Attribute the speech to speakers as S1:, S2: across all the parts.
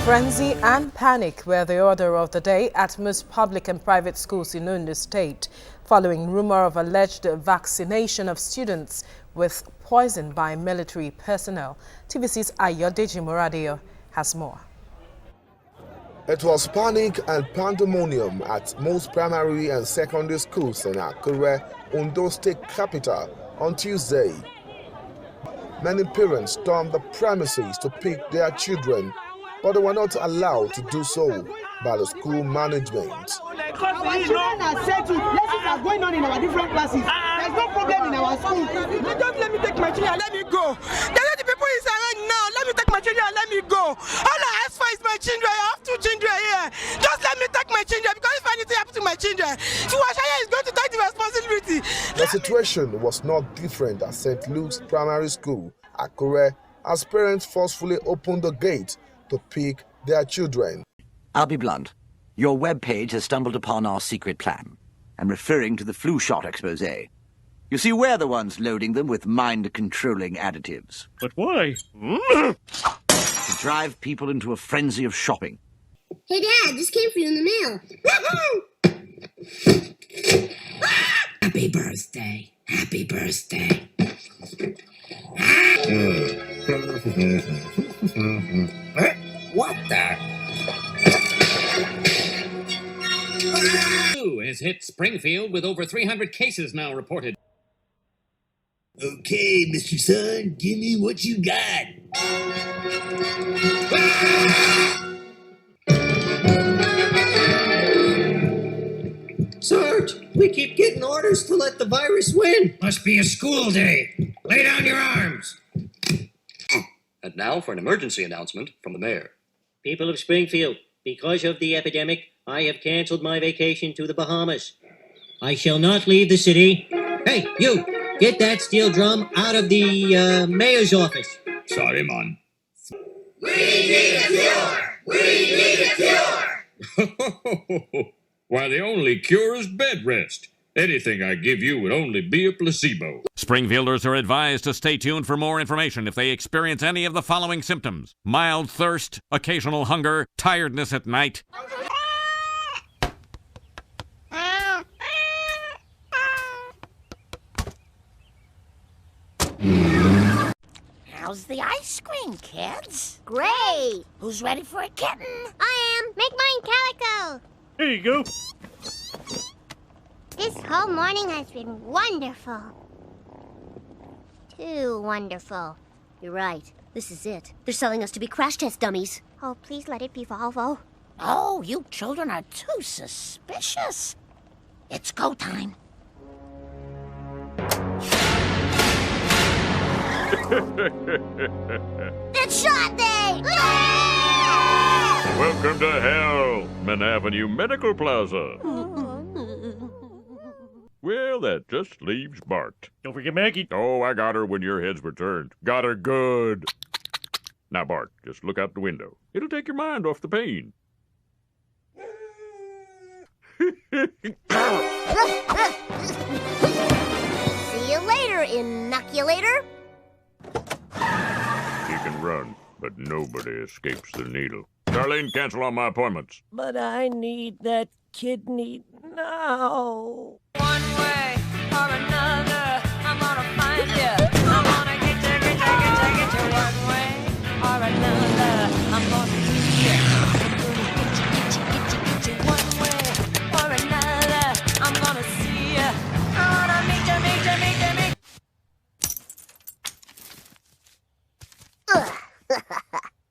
S1: Frenzy and panic were the order of the day at most public and private schools in Ondo State, following rumor of alleged vaccination of students with poison by military personnel. TVC's Ayodeji Moradio has more.
S2: It was panic and pandemonium at most primary and secondary schools in Akure, Ondo State capital, on Tuesday. Many parents stormed the premises to pick their children, but they were not allowed to do so by the school management.
S3: Our children are settled. Lessons are going on in our different classes. There's no problem in our school. Just let me take my children and let me go. The people is saying, no, let me take my children and let me go. All I ask for is my children. I have 2 children here. Just let me take my children, because if anything happens to my children, Tiwashaya is going to take the responsibility.
S2: The situation was not different at St. Luke's Primary School, Akure, as parents forcefully opened the gate to pick their children.
S4: I'll be blunt. Your webpage has stumbled upon our secret plan. I'm referring to the flu shot expose. You see, we're the ones loading them with mind-controlling additives.
S5: But why?
S4: To drive people into a frenzy of shopping.
S6: Hey, Dad, this came for you in the mail. Happy birthday. Happy birthday. What the?
S7: Flu has hit Springfield with over 300 cases now reported.
S6: Okay, Mr. Son, give me what you got. Sarge, we keep getting orders to let the virus win.
S7: Must be a school day. Lay down your arms. And now for an emergency announcement from the mayor.
S8: People of Springfield, because of the epidemic, I have canceled my vacation to the Bahamas. I shall not leave the city. Hey, you! Get that steel drum out of the mayor's office.
S7: Sorry, man.
S6: We need a cure! We need a cure!
S5: Why, the only cure is bed rest. Anything I give you would only be a placebo.
S9: Springfielders are advised to stay tuned for more information if they experience any of the following symptoms: mild thirst, occasional hunger, tiredness at night.
S10: How's the ice cream, kids?
S6: Great!
S10: Who's ready for a kitten?
S6: I am. Make mine calico.
S5: Here you go.
S6: This whole morning has been wonderful. Too wonderful.
S11: You're right. This is it. They're selling us to be crash test dummies.
S6: Oh, please let it be Volvo.
S10: Oh, you children are too suspicious. It's go time.
S6: It's shot day!
S5: Welcome to hell, Man Avenue Medical Plaza. Well, that just leaves Bart.
S7: Don't forget Maggie.
S5: Oh, I got her when your heads were turned. Got her good. Now, Bart, just look out the window. It'll take your mind off the pain.
S11: See you later, inoculator.
S5: He can run, but nobody escapes the needle. Darlene, cancel all my appointments.
S10: But I need that kidney now.
S3: One way or another, I'm gonna find you. I'm gonna get you one way or another. I'm gonna get you one way or another. I'm gonna see you. I wanna meet you.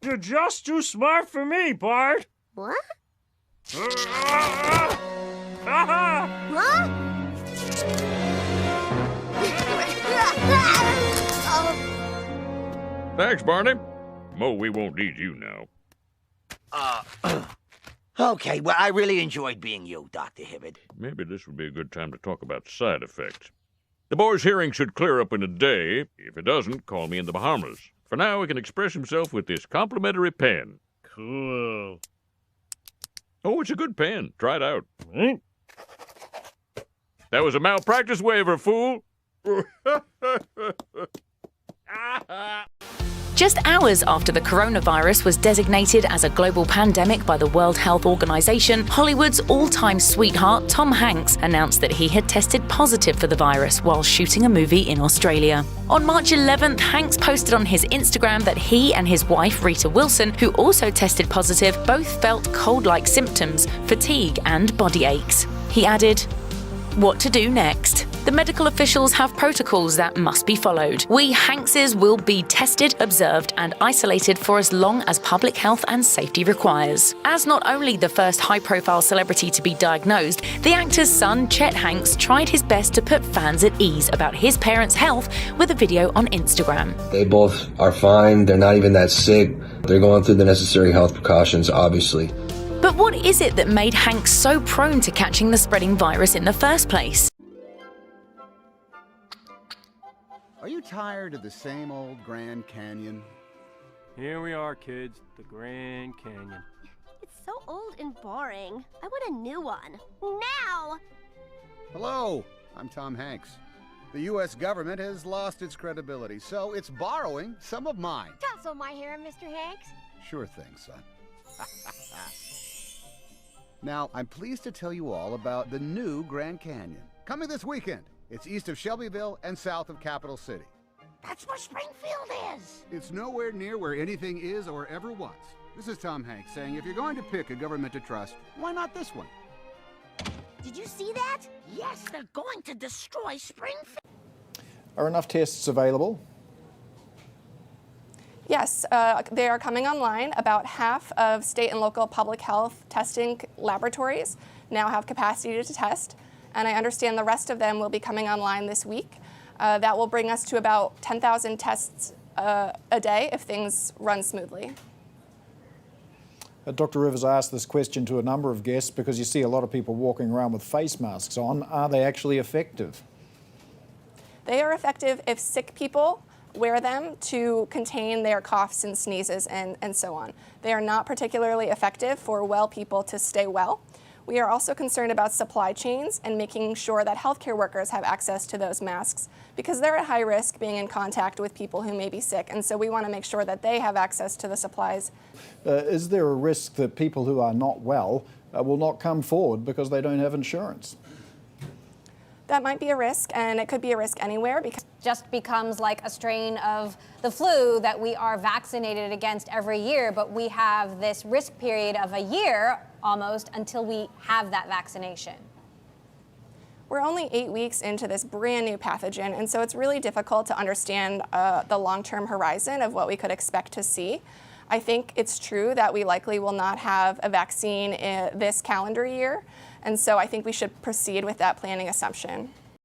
S7: You're just too smart for me, Bart.
S6: What?
S7: Huh?
S6: What?
S5: Thanks, Barney. Mo, we won't need you now.
S4: Okay, well, I really enjoyed being you, Dr. Hibbert.
S5: Maybe this would be a good time to talk about side effects. The boy's hearing should clear up in a day. If it doesn't, call me in the Bahamas. For now, he can express himself with this complimentary pen.
S7: Cool.
S5: Oh, it's a good pen. Try it out.
S7: Right?
S5: That was a malpractice waiver, fool.
S12: Just hours after the coronavirus was designated as a global pandemic by the World Health Organization, Hollywood's all-time sweetheart Tom Hanks announced that he had tested positive for the virus while shooting a movie in Australia. On March 11th, Hanks posted on his Instagram that he and his wife Rita Wilson, who also tested positive, both felt cold-like symptoms, fatigue and body aches. He added, "What to do next? The medical officials have protocols that must be followed. We Hankses will be tested, observed, and isolated for as long as public health and safety requires." As not only the first high-profile celebrity to be diagnosed, the actor's son, Chet Hanks, tried his best to put fans at ease about his parents' health with a video on Instagram.
S13: They both are fine. They're not even that sick. They're going through the necessary health precautions, obviously.
S12: But what is it that made Hanks so prone to catching the spreading virus in the first place?
S14: Are you tired of the same old Grand Canyon?
S15: Here we are, kids, the Grand Canyon.
S11: It's so old and boring. I want a new one. Now!
S14: Hello, I'm Tom Hanks. The U.S. government has lost its credibility, so it's borrowing some of mine.
S11: Tousle my hair, Mr. Hanks.
S14: Sure thing, son. Now, I'm pleased to tell you all about the new Grand Canyon. Coming this weekend. It's east of Shelbyville and south of Capital City.
S10: That's where Springfield is.
S14: It's nowhere near where anything is or ever was. This is Tom Hanks saying if you're going to pick a government to trust, why not this one?
S11: Did you see that?
S10: Yes, they're going to destroy Springfield.
S16: Are enough tests available?
S17: Yes, they are coming online. About half of state and local public health testing laboratories now have capacity to test, and I understand the rest of them will be coming online this week. That will bring us to about 10,000 tests a day if things run smoothly.
S16: Dr. Rivers asked this question to a number of guests because you see a lot of people walking around with face masks on. Are they actually effective?
S17: They are effective if sick people wear them to contain their coughs and sneezes and so on. They are not particularly effective for well people to stay well. We are also concerned about supply chains and making sure that healthcare workers have access to those masks because they're at high risk being in contact with people who may be sick, and so we want to make sure that they have access to the supplies.
S16: Is there a risk that people who are not well will not come forward because they don't have insurance?
S17: That might be a risk, and it could be a risk anywhere because
S18: just becomes like a strain of the flu that we are vaccinated against every year, but we have this risk period of a year almost until we have that vaccination.
S17: We're only 8 weeks into this brand new pathogen, and so it's really difficult to understand the long-term horizon of what we could expect to see. I think it's true that we likely will not have a vaccine this calendar year, and so I think we should proceed with that planning assumption.